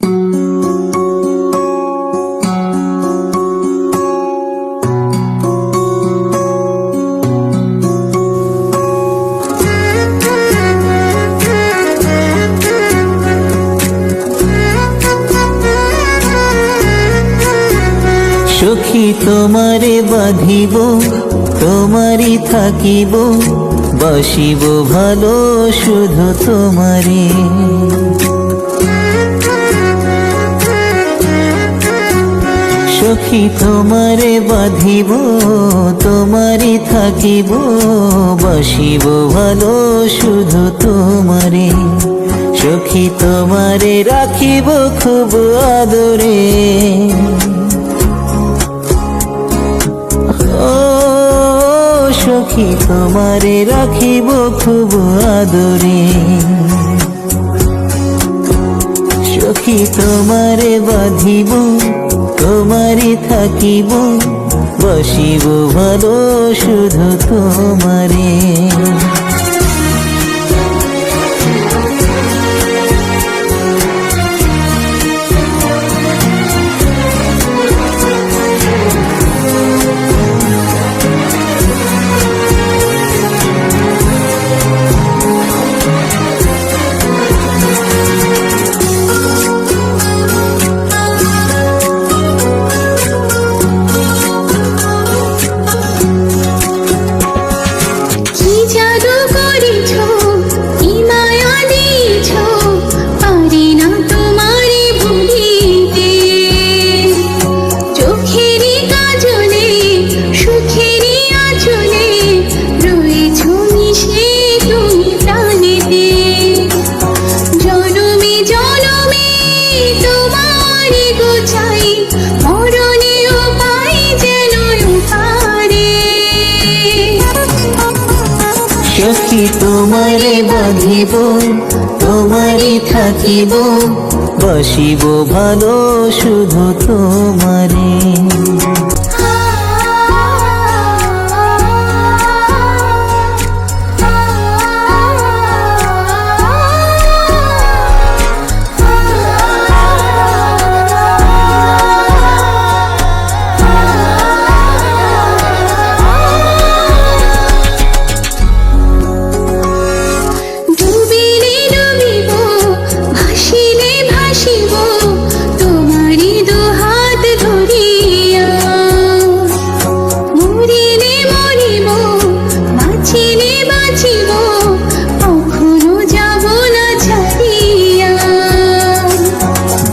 সখী তোমারে বাঁধিব, তোমারই থাকিব, বাসিব ভালো শুধু তোমারে। সখী তোমারে বাঁধিব, তোমারই থাকিব, বাসিব ভালো শুধু তোমারে। সখী তোমারে রাখিব খুব আদরে, সখী তোমারে রাখিব খুব আদরে। সখী তোমারে বাঁধিব, তোমারই থাকিব, বাসিব ভালো শুধু তোমারে। সখী তোমারে বাঁধিব, তোমারই থাকিব, বাসিব ভালো শুধু তোমারে।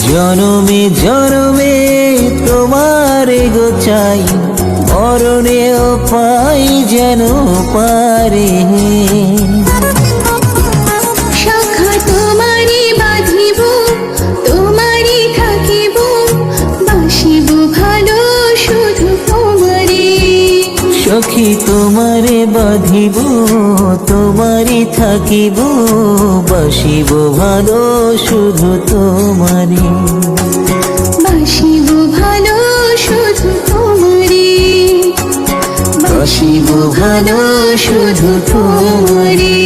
জনমে জনমে তোমারে গো চাই, মরণেও পাই যেন পারে। সখা তোমারে বাঁধিব, তোমারই থাকিব, বাসিব ভালো শুধু তোমারে। সখী তোমারে বাঁধিব, তোমারই থাকিব, বাসিব ভালো শুধু তোমারে। বাসিব ভালো শুধু তোমারে, বাসিব ভালো শুধু তোমারে।